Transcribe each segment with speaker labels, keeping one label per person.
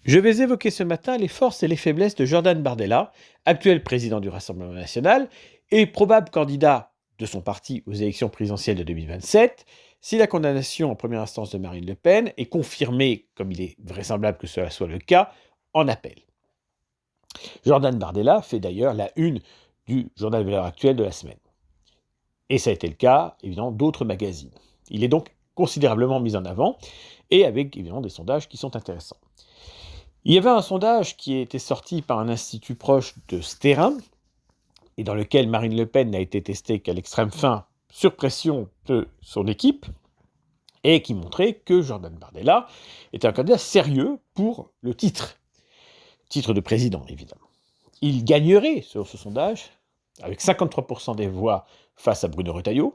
Speaker 1: Je vais évoquer ce matin les forces et les faiblesses de Jordan Bardella, actuel président du Rassemblement national et probable candidat de son parti aux élections présidentielles de 2027, si la condamnation en première instance de Marine Le Pen est confirmée, comme il est vraisemblable que cela soit le cas, en appel. Jordan Bardella fait d'ailleurs la une du journal Valeurs Actuelles de la semaine. Et ça a été le cas, évidemment, d'autres magazines. Il est donc considérablement mis en avant, et avec, évidemment, des sondages qui sont intéressants. Il y avait un sondage qui était sorti par un institut proche de Sterrin, et dans lequel Marine Le Pen n'a été testée qu'à l'extrême fin, sur pression de son équipe, et qui montrait que Jordan Bardella était un candidat sérieux pour le titre de président, évidemment. Il gagnerait, sur ce sondage, avec 53% des voix face à Bruno Retailleau,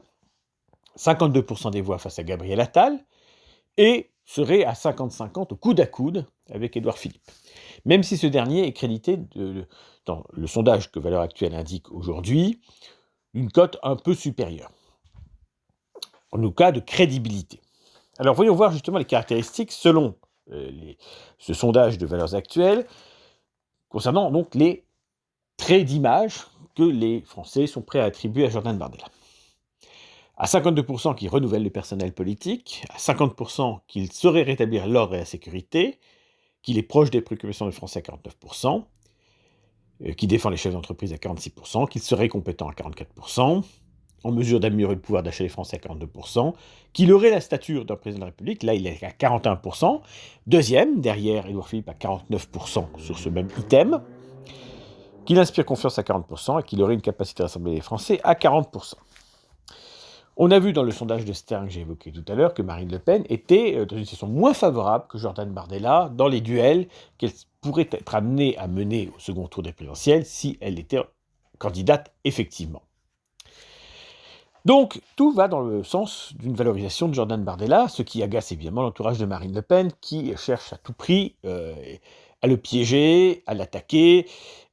Speaker 1: 52% des voix face à Gabriel Attal, et serait à 50-50 au coude à coude avec Édouard Philippe. Même si ce dernier est crédité, dans le sondage que Valeurs Actuelles indique aujourd'hui, d'une cote un peu supérieure, en tout cas de crédibilité. Alors voyons voir justement les caractéristiques selon ce sondage de Valeurs Actuelles, concernant donc les traits d'image que les Français sont prêts à attribuer à Jordan Bardella. À 52% qui renouvellent le personnel politique, à 50% qu'il saurait rétablir l'ordre et la sécurité, qu'il est proche des préoccupations des Français à 49%, qui défend les chefs d'entreprise à 46%, qu'il serait compétent à 44%, en mesure d'améliorer le pouvoir d'achat des Français à 42%, qu'il aurait la stature d'un président de la République, là il est à 41%, deuxième, derrière Édouard Philippe à 49% sur ce même item, qu'il inspire confiance à 40% et qu'il aurait une capacité à rassembler les Français à 40%. On a vu dans le sondage de Stern que j'ai évoqué tout à l'heure que Marine Le Pen était dans une situation moins favorable que Jordan Bardella dans les duels qu'elle pourrait être amenée à mener au second tour des présidentielles si elle était candidate effectivement. Donc, tout va dans le sens d'une valorisation de Jordan Bardella, ce qui agace évidemment l'entourage de Marine Le Pen, qui cherche à tout prix à le piéger, à l'attaquer,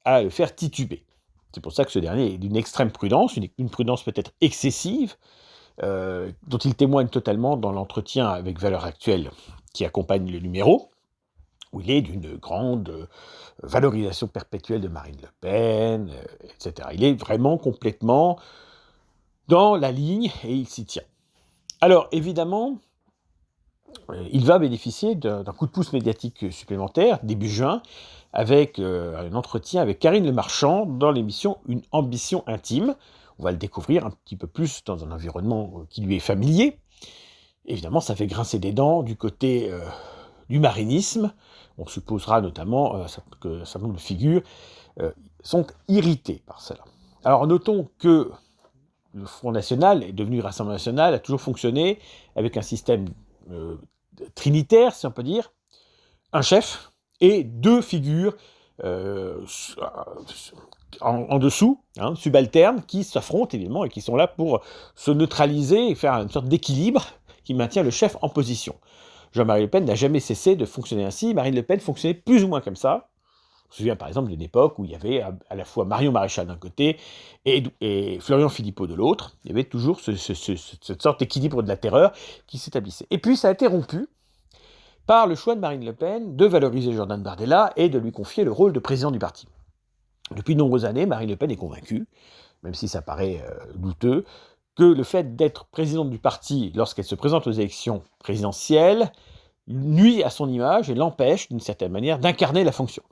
Speaker 1: à le faire tituber. C'est pour ça que ce dernier est d'une extrême prudence, une prudence peut-être excessive, dont il témoigne totalement dans l'entretien avec Valeurs Actuelles qui accompagne le numéro, où il est d'une grande valorisation perpétuelle de Marine Le Pen, etc. Il est vraiment complètement dans la ligne et il s'y tient. Alors évidemment, il va bénéficier d'un coup de pouce médiatique supplémentaire, début juin, avec un entretien avec Karine Le Marchand dans l'émission Une ambition intime. On va le découvrir un petit peu plus dans un environnement qui lui est familier. Évidemment, ça fait grincer des dents du côté du marinisme. On supposera notamment que un certain nombre de figures sont irritées par cela. Alors notons que le Front National est devenu Rassemblement National, a toujours fonctionné avec un système trinitaire, si on peut dire, un chef et deux figures en dessous, subalternes, qui s'affrontent évidemment et qui sont là pour se neutraliser et faire une sorte d'équilibre qui maintient le chef en position. Jean-Marie Le Pen n'a jamais cessé de fonctionner ainsi. Marine Le Pen fonctionnait plus ou moins comme ça. Je me souviens par exemple d'une époque où il y avait à la fois Marion Maréchal d'un côté et Florian Philippot de l'autre. Il y avait toujours cette sorte d'équilibre de la terreur qui s'établissait. Et puis ça a été rompu par le choix de Marine Le Pen de valoriser Jordan Bardella et de lui confier le rôle de président du parti. Depuis de nombreuses années, Marine Le Pen est convaincue, même si ça paraît douteux, que le fait d'être présidente du parti lorsqu'elle se présente aux élections présidentielles nuit à son image et l'empêche, d'une certaine manière, d'incarner la fonction.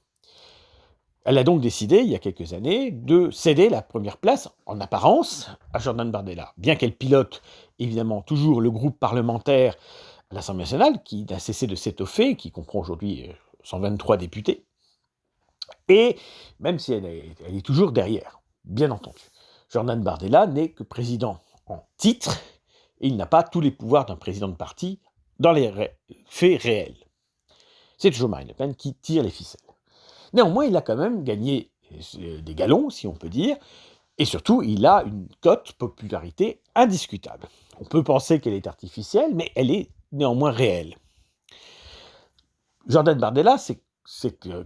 Speaker 1: Elle a donc décidé, il y a quelques années, de céder la première place, en apparence, à Jordan Bardella. Bien qu'elle pilote, évidemment, toujours le groupe parlementaire à l'Assemblée nationale, qui n'a cessé de s'étoffer, qui comprend aujourd'hui 123 députés, et même si elle est toujours derrière, bien entendu. Jordan Bardella n'est que président en titre, et il n'a pas tous les pouvoirs d'un président de parti dans les faits réels. C'est toujours Marine Le Pen qui tire les ficelles. Néanmoins, il a quand même gagné des galons, si on peut dire, et surtout, il a une cote popularité indiscutable. On peut penser qu'elle est artificielle, mais elle est néanmoins réelle. Jordan Bardella, c'est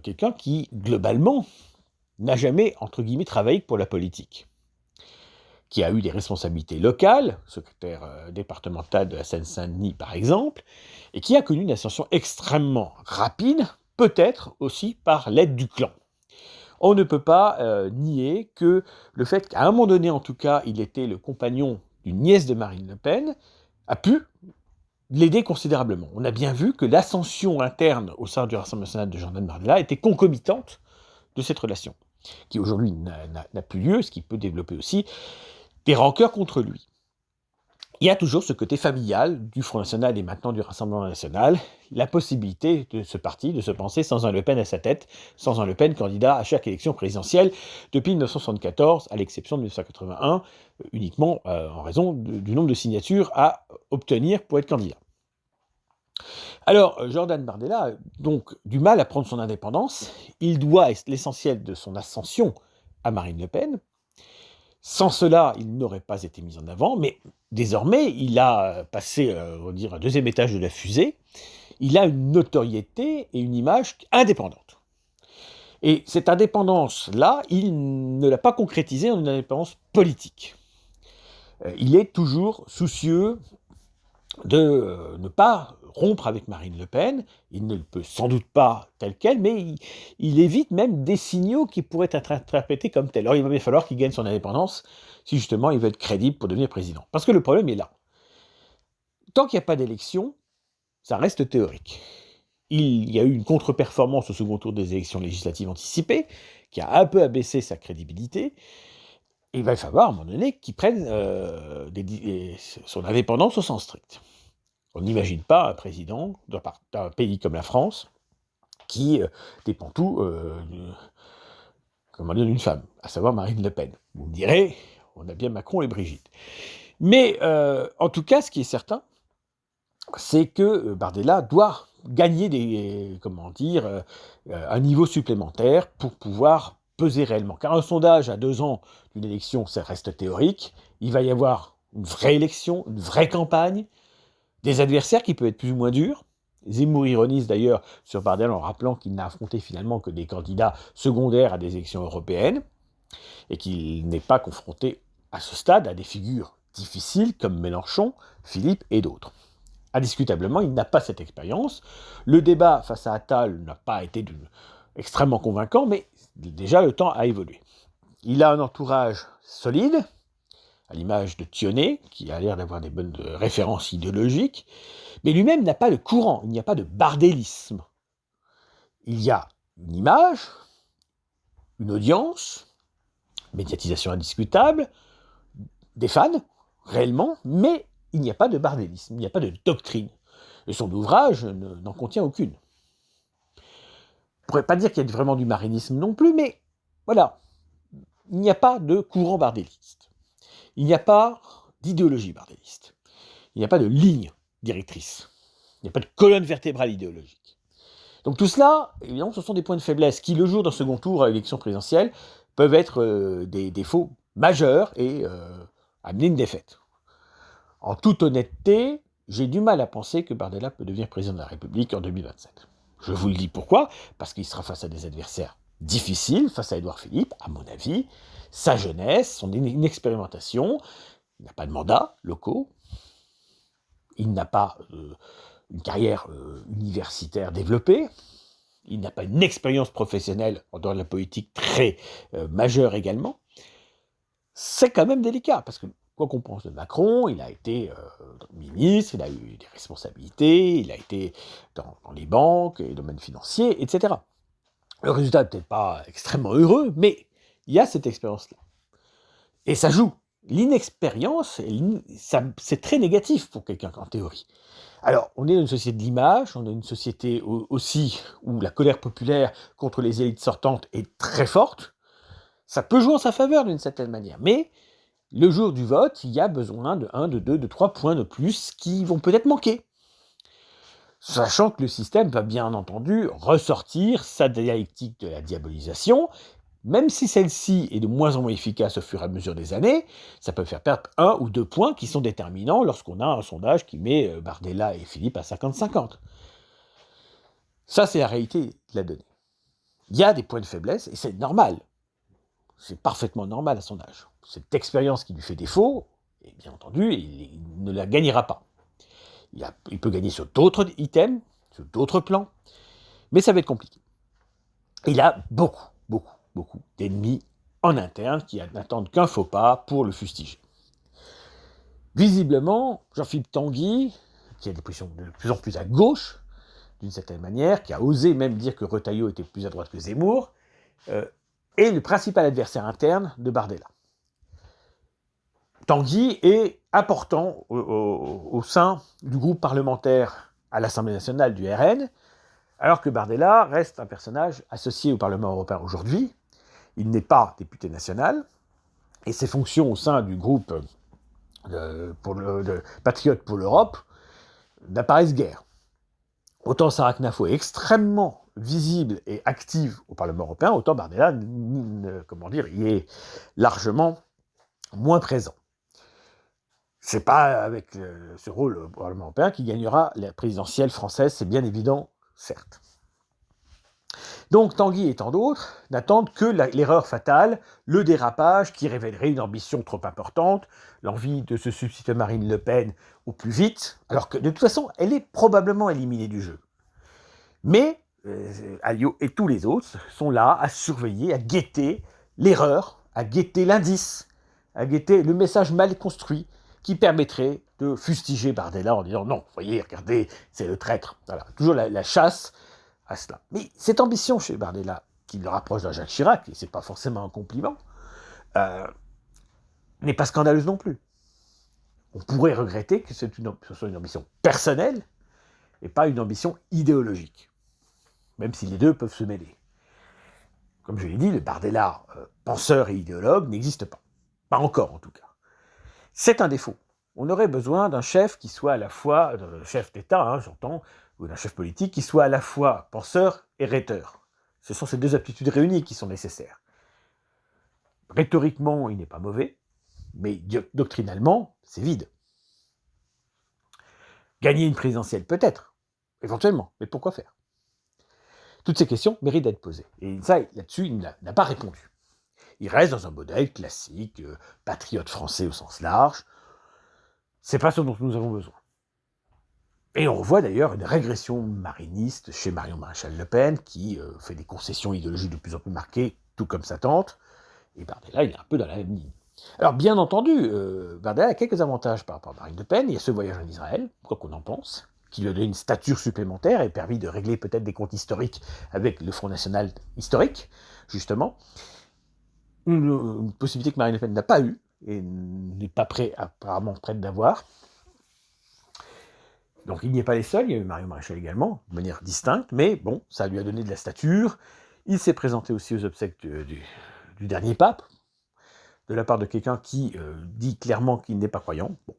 Speaker 1: quelqu'un qui, globalement, n'a jamais, entre guillemets, travaillé pour la politique, qui a eu des responsabilités locales, secrétaire départemental de la Seine-Saint-Denis par exemple, et qui a connu une ascension extrêmement rapide, peut-être aussi par l'aide du clan. On ne peut pas nier que le fait qu'à un moment donné, en tout cas, il était le compagnon d'une nièce de Marine Le Pen, a pu l'aider considérablement. On a bien vu que l'ascension interne au sein du Rassemblement national de Jordan Bardella était concomitante de cette relation, qui aujourd'hui n'a plus lieu, ce qui peut développer aussi des rancœurs contre lui. Il y a toujours ce côté familial du Front National et maintenant du Rassemblement National, la possibilité de ce parti de se penser sans un Le Pen à sa tête, sans un Le Pen candidat à chaque élection présidentielle depuis 1974, à l'exception de 1981, uniquement en raison du nombre de signatures à obtenir pour être candidat. Alors, Jordan Bardella a donc du mal à prendre son indépendance. Il doit l'essentiel de son ascension à Marine Le Pen. Sans cela, il n'aurait pas été mis en avant, mais désormais, il a passé, on va dire, un deuxième étage de la fusée. Il a une notoriété et une image indépendante. Et cette indépendance-là, il ne l'a pas concrétisée en une indépendance politique. Il est toujours soucieux de ne pas rompre avec Marine Le Pen. Il ne le peut sans doute pas tel quel, mais il évite même des signaux qui pourraient être interprétés comme tels. Alors il va bien falloir qu'il gagne son indépendance si justement il veut être crédible pour devenir président. Parce que le problème est là. Tant qu'il n'y a pas d'élection, ça reste théorique. Il y a eu une contre-performance au second tour des élections législatives anticipées, qui a un peu abaissé sa crédibilité. Et il va falloir, à un moment donné, qu'il prenne son indépendance au sens strict. On n'imagine pas un président d'un pays comme la France qui dépend tout d'une femme, à savoir Marine Le Pen. Vous me direz, on a bien Macron et Brigitte. Mais en tout cas, ce qui est certain, c'est que Bardella doit gagner un niveau supplémentaire pour pouvoir peser réellement. Car un sondage à 2 ans d'une élection, ça reste théorique. Il va y avoir une vraie élection, une vraie campagne, des adversaires qui peuvent être plus ou moins durs. Zemmour ironise d'ailleurs sur Bardella en rappelant qu'il n'a affronté finalement que des candidats secondaires à des élections européennes et qu'il n'est pas confronté à ce stade à des figures difficiles comme Mélenchon, Philippe et d'autres. Indiscutablement, il n'a pas cette expérience. Le débat face à Attal n'a pas été extrêmement convaincant, mais déjà le temps a évolué. Il a un entourage solide, à l'image de Thionnet, qui a l'air d'avoir des bonnes références idéologiques, mais lui-même n'a pas de courant, il n'y a pas de bardélisme. Il y a une image, une audience, médiatisation indiscutable, des fans, réellement, mais il n'y a pas de bardélisme, il n'y a pas de doctrine. Et son ouvrage n'en contient aucune. On ne pourrait pas dire qu'il y a vraiment du marinisme non plus, mais voilà, il n'y a pas de courant bardéliste. Il n'y a pas d'idéologie bardéliste. Il n'y a pas de ligne directrice. Il n'y a pas de colonne vertébrale idéologique. Donc tout cela, évidemment, ce sont des points de faiblesse qui, le jour d'un second tour à l'élection présidentielle, peuvent être des défauts majeurs et amener une défaite. En toute honnêteté, j'ai du mal à penser que Bardella peut devenir président de la République en 2027. Je vous le dis pourquoi, parce qu'il sera face à des adversaires difficiles, face à Édouard Philippe, à mon avis, sa jeunesse, son inexpérimentation, il n'a pas de mandat locaux, il n'a pas une carrière universitaire développée, il n'a pas une expérience professionnelle en dehors de la politique très majeure également. C'est quand même délicat, parce que quoi qu'on pense de Macron, il a été ministre, il a eu des responsabilités, il a été dans les banques, les domaines financiers, etc. Le résultat n'est peut-être pas extrêmement heureux, mais il y a cette expérience-là. Et ça joue. L'inexpérience, c'est très négatif pour quelqu'un en théorie. Alors, on est dans une société de l'image, on est une société aussi où la colère populaire contre les élites sortantes est très forte. Ça peut jouer en sa faveur d'une certaine manière, mais le jour du vote, il y a besoin de 1, de 2, de 3 points de plus qui vont peut-être manquer. Sachant que le système va bien entendu ressortir sa dialectique de la diabolisation, même si celle-ci est de moins en moins efficace au fur et à mesure des années, ça peut faire perdre 1 ou 2 points qui sont déterminants lorsqu'on a un sondage qui met Bardella et Philippe à 50-50. Ça, c'est la réalité de la donnée. Il y a des points de faiblesse, et c'est normal. C'est parfaitement normal à son âge. Cette expérience qui lui fait défaut, et bien entendu, il ne la gagnera pas. Il peut gagner sur d'autres items, sur d'autres plans, Mais ça va être compliqué. Il a beaucoup d'ennemis en interne qui n'attendent qu'un faux pas pour le fustiger. Visiblement, Jean-Philippe Tanguy, qui a des positions de plus en plus à gauche, d'une certaine manière, qui a osé même dire que Retailleau était plus à droite que Zemmour, est le principal adversaire interne de Bardella. Tanguy est important au sein du groupe parlementaire à l'Assemblée nationale du RN, alors que Bardella reste un personnage associé au Parlement européen aujourd'hui. Il n'est pas député national, et ses fonctions au sein du groupe de Patriotes pour l'Europe n'apparaissent guère. Autant Sarah Knafo est extrêmement visible et active au Parlement européen, autant Bardella, y est largement moins présent. C'est pas avec ce rôle au Parlement européen qu'il gagnera la présidentielle française, c'est bien évident, certes. Donc Tanguy et tant d'autres n'attendent que l'erreur fatale, le dérapage qui révélerait une ambition trop importante, l'envie de se substituer à Marine Le Pen au plus vite, alors que de toute façon, elle est probablement éliminée du jeu. Mais Alliot et tous les autres sont là à surveiller, à guetter l'erreur, à guetter l'indice, à guetter le message mal construit qui permettrait de fustiger Bardella en disant « Non, voyez, regardez, c'est le traître. » Voilà, toujours la chasse à cela. Mais cette ambition chez Bardella, qui le rapproche d'un Jacques Chirac, et c'est pas forcément un compliment, n'est pas scandaleuse non plus. On pourrait regretter que ce soit une ambition personnelle et pas une ambition idéologique, même si les deux peuvent se mêler. Comme je l'ai dit, le Bardella penseur et idéologue n'existe pas. Pas encore, en tout cas. C'est un défaut. On aurait besoin d'un chef qui soit à la fois, chef d'État, j'entends, ou d'un chef politique qui soit à la fois penseur et rhéteur. Ce sont ces deux aptitudes réunies qui sont nécessaires. Rhétoriquement, il n'est pas mauvais, mais doctrinalement, c'est vide. Gagner une présidentielle, peut-être, éventuellement, mais pourquoi faire? Toutes ces questions méritent d'être posées. Et ça, là-dessus, il n'a pas répondu. Il reste dans un modèle classique, patriote français au sens large. C'est pas ce dont nous avons besoin. Et on voit d'ailleurs une régression mariniste chez Marion Maréchal Le Pen, qui fait des concessions idéologiques de plus en plus marquées, tout comme sa tante. Et Bardella, il est un peu dans la même ligne. Alors, bien entendu, Bardella a quelques avantages par rapport à Marine Le Pen. Il y a ce voyage en Israël, quoi qu'on en pense, qui lui a donné une stature supplémentaire et permis de régler peut-être des comptes historiques avec le Front National historique, justement. Une possibilité que Marine Le Pen n'a pas eue, et n'est pas apparemment prête d'avoir. Donc il n'y est pas les seuls, il y a eu Marion Maréchal également, de manière distincte, mais bon, ça lui a donné de la stature. Il s'est présenté aussi aux obsèques du dernier pape, de la part de quelqu'un qui dit clairement qu'il n'est pas croyant. Bon.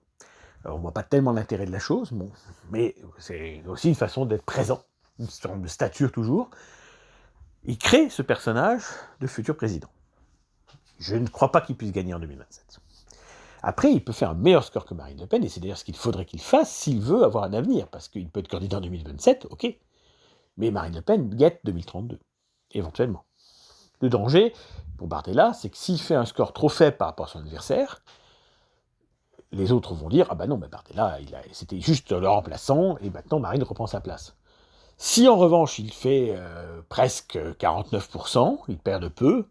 Speaker 1: Alors, on ne voit pas tellement l'intérêt de la chose, bon, mais c'est aussi une façon d'être présent, une sorte de stature toujours. Il crée ce personnage de futur président. Je ne crois pas qu'il puisse gagner en 2027. Après, il peut faire un meilleur score que Marine Le Pen, et c'est d'ailleurs ce qu'il faudrait qu'il fasse s'il veut avoir un avenir, parce qu'il peut être candidat en 2027, ok, mais Marine Le Pen guette 2032, éventuellement. Le danger, pour Bardella, c'est que s'il fait un score trop faible par rapport à son adversaire, les autres vont dire « Ah ben non, mais Bardella, c'était juste le remplaçant, et maintenant Marine reprend sa place. » Si en revanche, il fait presque 49%, il perd de peu,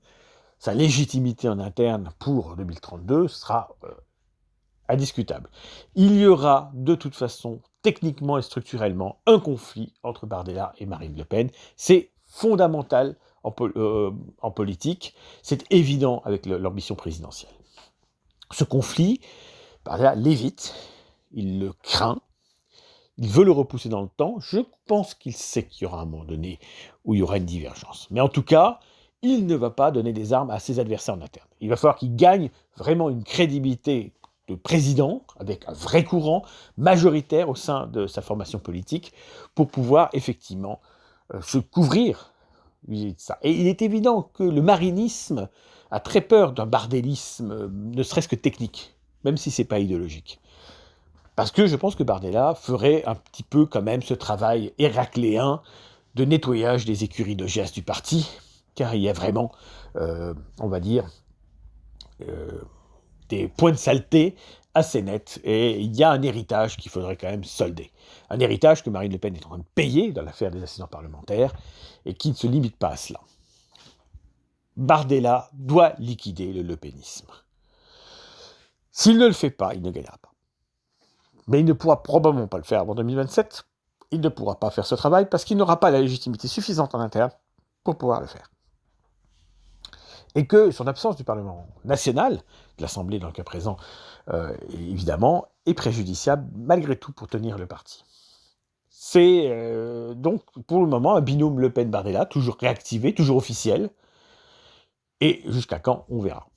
Speaker 1: sa légitimité en interne pour 2032 sera indiscutable. Il y aura de toute façon, techniquement et structurellement, un conflit entre Bardella et Marine Le Pen. C'est fondamental en politique, c'est évident avec l'ambition présidentielle. Ce conflit, Bardella l'évite, il le craint, il veut le repousser dans le temps. Je pense qu'il sait qu'il y aura un moment donné où il y aura une divergence. Mais en tout cas, il ne va pas donner des armes à ses adversaires en interne. Il va falloir qu'il gagne vraiment une crédibilité de président, avec un vrai courant majoritaire au sein de sa formation politique, pour pouvoir effectivement se couvrir de ça. Et il est évident que le marinisme a très peur d'un bardélisme, ne serait-ce que technique, même si ce n'est pas idéologique. Parce que je pense que Bardella ferait un petit peu quand même ce travail héracléen de nettoyage des écuries de gestes du parti, car il y a vraiment, on va dire, des points de saleté assez nette, et il y a un héritage qu'il faudrait quand même solder. Un héritage que Marine Le Pen est en train de payer dans l'affaire des assistants parlementaires, et qui ne se limite pas à cela. Bardella doit liquider le lepénisme. S'il ne le fait pas, il ne gagnera pas. Mais il ne pourra probablement pas le faire avant 2027. Il ne pourra pas faire ce travail parce qu'il n'aura pas la légitimité suffisante en interne pour pouvoir le faire. Et que son absence du Parlement national, de l'Assemblée dans le cas présent, évidemment, est préjudiciable malgré tout pour tenir le parti. C'est donc pour le moment un binôme Le Pen-Bardella, toujours réactivé, toujours officiel, et jusqu'à quand, on verra.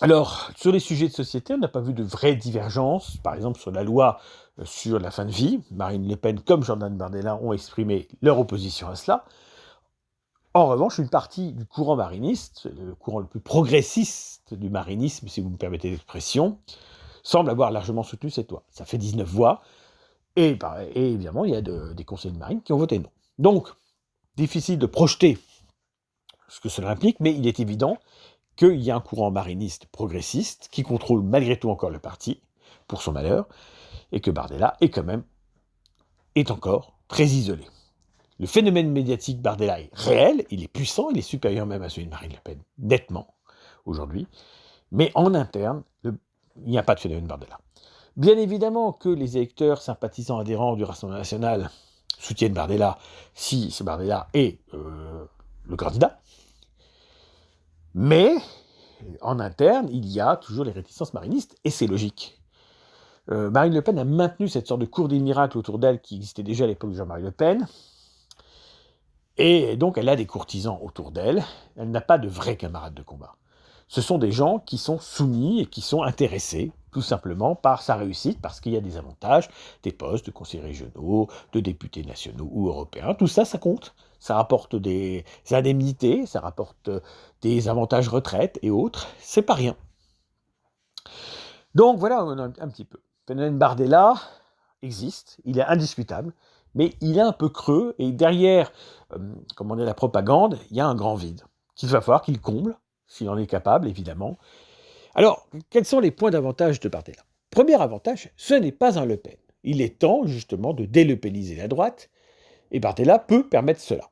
Speaker 1: Alors, sur les sujets de société, on n'a pas vu de vraies divergences, par exemple sur la loi sur la fin de vie. Marine Le Pen comme Jordan Bardella ont exprimé leur opposition à cela. En revanche, une partie du courant mariniste, le courant le plus progressiste du marinisme, si vous me permettez l'expression, semble avoir largement soutenu cette loi. Ça fait 19 voix, et évidemment, il y a des conseillers de marine qui ont voté non. Donc, difficile de projeter ce que cela implique, mais il est évident qu'il y a un courant mariniste progressiste qui contrôle malgré tout encore le parti, pour son malheur, et que Bardella est encore très isolé. Le phénomène médiatique Bardella est réel, il est puissant, il est supérieur même à celui de Marine Le Pen, nettement, aujourd'hui, mais en interne, il n'y a pas de phénomène Bardella. Bien évidemment que les électeurs sympathisants adhérents du Rassemblement national soutiennent Bardella si ce Bardella est le candidat, mais en interne, il y a toujours les réticences marinistes, et c'est logique. Marine Le Pen a maintenu cette sorte de cour des miracles autour d'elle qui existait déjà à l'époque de Jean-Marie Le Pen, et donc elle a des courtisans autour d'elle, elle n'a pas de vrais camarades de combat. Ce sont des gens qui sont soumis et qui sont intéressés, tout simplement, par sa réussite, parce qu'il y a des avantages, des postes de conseillers régionaux, de députés nationaux ou européens, tout ça, ça compte. Ça rapporte des indemnités, ça rapporte des avantages retraite et autres, c'est pas rien. Donc voilà un petit peu. Le phénomène Bardella existe, il est indiscutable, mais il est un peu creux, et derrière, comme on est la propagande, il y a un grand vide, qu'il va falloir qu'il comble, s'il en est capable, évidemment. Alors, quels sont les points d'avantage de Bardella ? Premier avantage, ce n'est pas un Le Pen. Il est temps, justement, de délepéniser la droite, et Bardella peut permettre cela.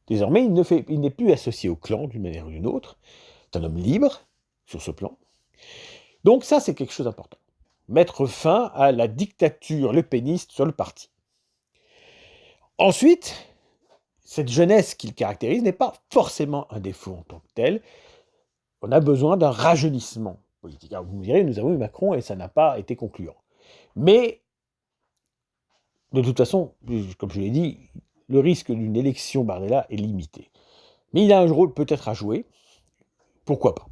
Speaker 1: Désormais, il n'est plus associé au clan, d'une manière ou d'une autre. C'est un homme libre, sur ce plan. Donc ça, c'est quelque chose d'important. Mettre fin à la dictature lepéniste sur le parti. Ensuite, cette jeunesse qui le caractérise n'est pas forcément un défaut en tant que tel. On a besoin d'un rajeunissement politique. Alors vous me direz, nous avons eu Macron et ça n'a pas été concluant. Mais, de toute façon, comme je l'ai dit, le risque d'une élection Bardella est limité. Mais il a un rôle peut-être à jouer. Pourquoi pas ?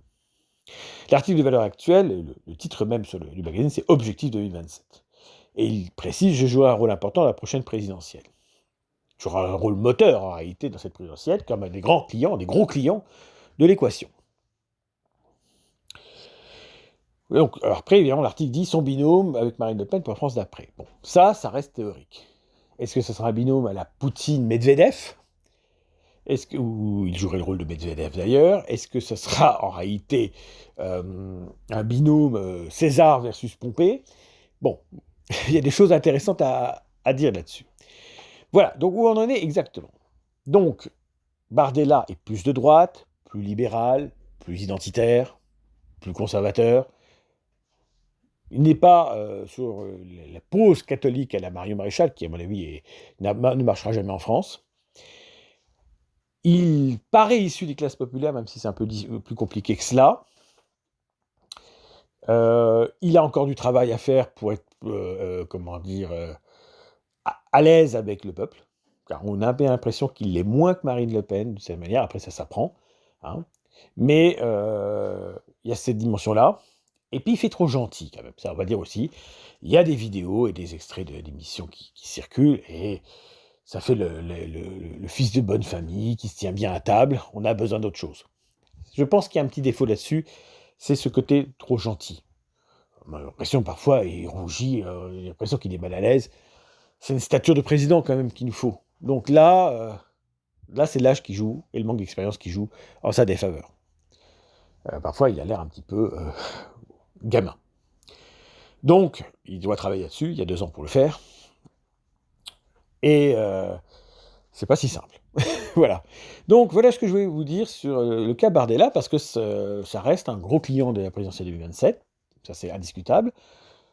Speaker 1: L'article de valeur actuelle, le titre même du magazine, c'est Objectif 2027. Et il précise « Je jouerai un rôle important à la prochaine présidentielle ». J'aurai un rôle moteur en réalité dans cette présidentielle, comme un des gros clients de l'équation. Donc, alors après, évidemment, l'article dit son binôme avec Marine Le Pen pour la France d'après. Bon, ça reste théorique. Est-ce que ce sera un binôme à la Poutine-Medvedev ? Ou il jouerait le rôle de Medvedev d'ailleurs. Est-ce que ce sera en réalité un binôme César versus Pompée ? Bon, il y a des choses intéressantes à dire là-dessus. Voilà, donc où on en est exactement. Donc, Bardella est plus de droite, plus libéral, plus identitaire, plus conservateur. Il n'est pas sur la pose catholique à la Marion Maréchal, qui à mon avis ne marchera jamais en France. Il paraît issu des classes populaires, même si c'est un peu plus compliqué que cela. Il a encore du travail à faire pour être, à l'aise avec le peuple, car on a bien l'impression qu'il l'est moins que Marine Le Pen, de cette manière, après ça s'apprend. Hein. Mais il y a cette dimension-là. Et puis il fait trop gentil, quand même, ça on va dire aussi. Il y a des vidéos et des extraits d'émissions qui circulent, et ça fait le fils de bonne famille qui se tient bien à table. On a besoin d'autre chose. Je pense qu'il y a un petit défaut là-dessus, c'est ce côté trop gentil. On a l'impression parfois, il rougit, j'ai l'impression qu'il est mal à l'aise. C'est une stature de président quand même qu'il nous faut. Donc là c'est l'âge qui joue, et le manque d'expérience qui joue en sa défaveur. Parfois il a l'air un petit peu gamin. Donc, il doit travailler là-dessus, il y a 2 ans pour le faire, et c'est pas si simple. Voilà. Donc, voilà ce que je voulais vous dire sur le cas Bardella, parce que ça reste un gros client de la présidentielle 2027, ça c'est indiscutable,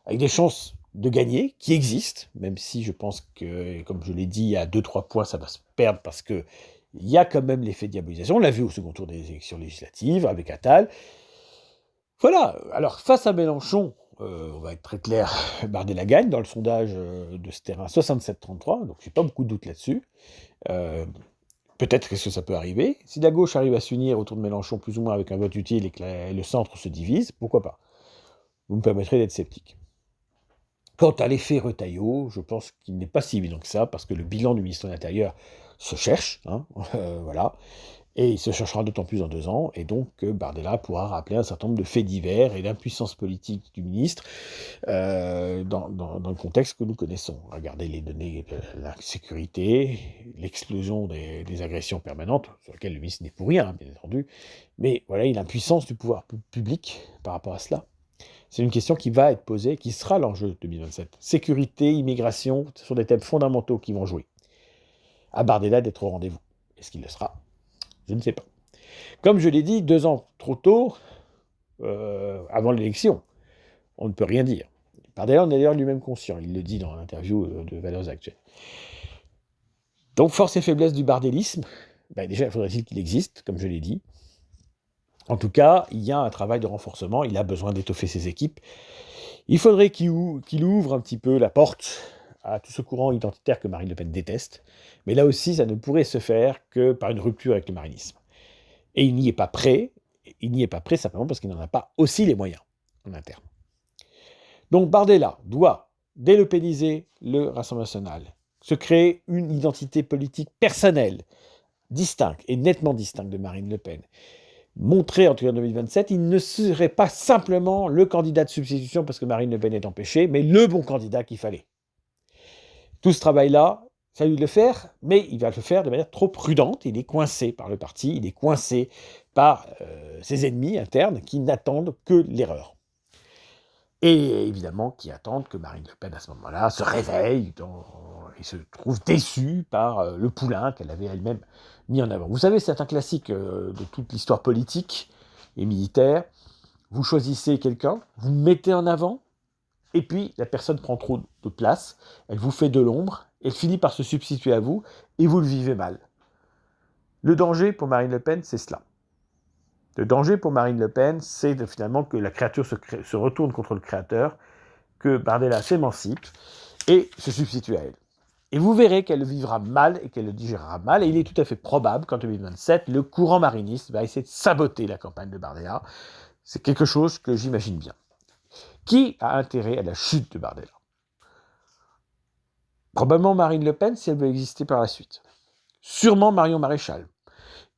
Speaker 1: avec des chances de gagner, qui existent, même si je pense que, comme je l'ai dit, à 2-3 points, ça va se perdre, parce que il y a quand même l'effet de diabolisation. On l'a vu au second tour des élections législatives, avec Attal. Voilà. Alors, face à Mélenchon, on va être très clair, Bardella gagne dans le sondage de ce terrain 67-33, donc j'ai pas beaucoup de doute là-dessus. Euh, Peut-être que ça peut arriver. Si la gauche arrive à s'unir autour de Mélenchon plus ou moins avec un vote utile et que le centre se divise, pourquoi pas? Vous me permettrez d'être sceptique. Quant à l'effet Retailleau, je pense qu'il n'est pas si évident que ça, parce que le bilan du ministre de l'Intérieur se cherche, hein, voilà, et il se cherchera d'autant plus dans 2 ans, et donc Bardella pourra rappeler un certain nombre de faits divers et d'impuissance politique du ministre dans le contexte que nous connaissons. Regardez les données de la sécurité, l'explosion des agressions permanentes, sur lesquelles le ministre n'est pour rien, hein, bien entendu, mais voilà, l'impuissance du pouvoir public par rapport à cela. C'est une question qui va être posée, qui sera l'enjeu 2027. Sécurité, immigration, ce sont des thèmes fondamentaux qui vont jouer. À Bardella d'être au rendez-vous. Est-ce qu'il le sera? Je ne sais pas. Comme je l'ai dit, 2 ans trop tôt, avant l'élection, on ne peut rien dire. Bardella en est d'ailleurs lui-même conscient, il le dit dans l'interview de Valeurs Actuelles. Donc, force et faiblesse du bardélisme, déjà, faudrait-il qu'il existe, comme je l'ai dit. En tout cas, il y a un travail de renforcement, il a besoin d'étoffer ses équipes. Il faudrait qu'il ouvre un petit peu la porte à tout ce courant identitaire que Marine Le Pen déteste, mais là aussi, ça ne pourrait se faire que par une rupture avec le marinisme. Et il n'y est pas prêt simplement parce qu'il n'en a pas aussi les moyens en interne. Donc Bardella doit délopéniser le Rassemblement national, se créer une identité politique personnelle, distincte et nettement distincte de Marine Le Pen. Montrer en tout cas en 2027, il ne serait pas simplement le candidat de substitution parce que Marine Le Pen est empêchée, mais le bon candidat qu'il fallait. Tout ce travail-là, ça lui de le faire, mais il va le faire de manière trop prudente. Il est coincé par le parti, il est coincé par ses ennemis internes qui n'attendent que l'erreur. Et évidemment qui attendent que Marine Le Pen, à ce moment-là, se réveille et se trouve déçue par le poulain qu'elle avait elle-même mis en avant. Vous savez, c'est un classique de toute l'histoire politique et militaire. Vous choisissez quelqu'un, vous le mettez en avant, et puis la personne prend trop de place, elle vous fait de l'ombre, elle finit par se substituer à vous, et vous le vivez mal. Le danger pour Marine Le Pen, c'est cela. Le danger pour Marine Le Pen, c'est finalement que la créature se retourne contre le créateur, que Bardella s'émancipe et se substitue à elle. Et vous verrez qu'elle le vivra mal et qu'elle le digérera mal. Et il est tout à fait probable qu'en 2027, le courant mariniste va essayer de saboter la campagne de Bardella. C'est quelque chose que j'imagine bien. Qui a intérêt à la chute de Bardella? Probablement Marine Le Pen si elle veut exister par la suite. Sûrement Marion Maréchal,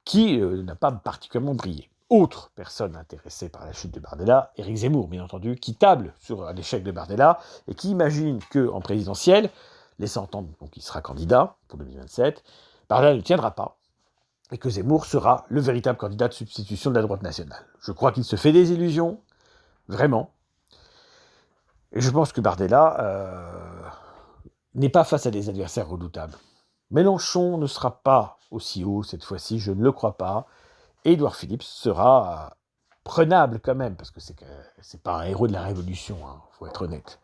Speaker 1: qui n'a pas particulièrement brillé. Autre personne intéressée par la chute de Bardella, Éric Zemmour, bien entendu, qui table sur l'échec de Bardella et qui imagine qu'en présidentielle, laissant entendre qu'il sera candidat pour 2027, Bardella ne tiendra pas et que Zemmour sera le véritable candidat de substitution de la droite nationale. Je crois qu'il se fait des illusions, vraiment. Et je pense que Bardella n'est pas face à des adversaires redoutables. Mélenchon ne sera pas aussi haut cette fois-ci, je ne le crois pas. Et Édouard Philippe sera prenable quand même, parce que c'est pas un héros de la Révolution, hein, faut être honnête.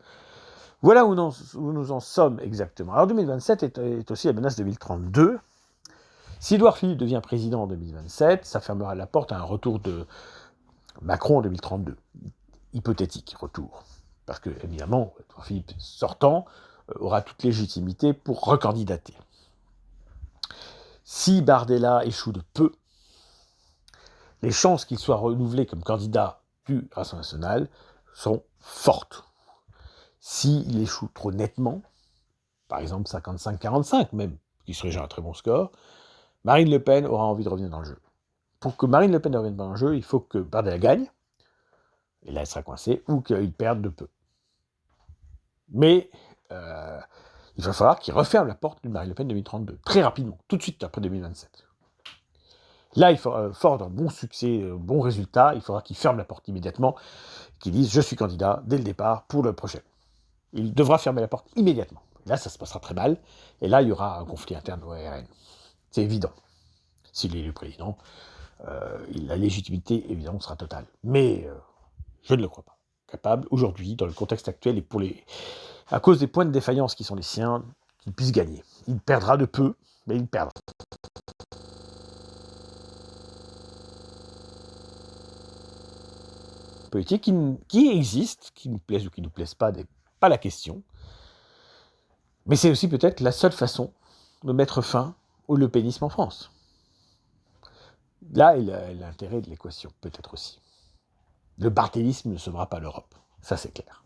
Speaker 1: Voilà où nous en sommes exactement. Alors 2027 est aussi la menace de 2032. Si Édouard Philippe devient président en 2027, ça fermera la porte à un retour de Macron en 2032. Hypothétique retour. Parce que, évidemment, Édouard Philippe sortant aura toute légitimité pour recandidater. Si Bardella échoue de peu, les chances qu'il soit renouvelé comme candidat du Rassemblement national sont fortes. S'il échoue trop nettement, par exemple 55-45 même, qui serait déjà un très bon score, Marine Le Pen aura envie de revenir dans le jeu. Pour que Marine Le Pen revienne dans le jeu, il faut que Bardella gagne, et là elle sera coincée, ou qu'il perde de peu. Mais il va falloir qu'il referme la porte de Marine Le Pen 2032, très rapidement, tout de suite après 2027. Là, il faudra, fort d'un bon succès, bon résultat, il faudra qu'il ferme la porte immédiatement, qu'il dise je suis candidat dès le départ pour le prochain. Il devra fermer la porte immédiatement. Là, ça se passera très mal, et là, il y aura un conflit interne au RN. C'est évident. S'il est élu président, la légitimité, évidemment, sera totale. Mais je ne le crois pas. Capable, aujourd'hui, dans le contexte actuel, et à cause des points de défaillance qui sont les siens, qu'il puisse gagner. Il perdra de peu, mais il perdra. Politique qui existe, qui nous plaise ou qui ne nous plaise pas, n'est pas la question. Mais c'est aussi peut-être la seule façon de mettre fin au lepénisme en France. Là est l'intérêt de l'équation, peut-être aussi. Le barthélisme ne sauvera pas l'Europe, ça c'est clair.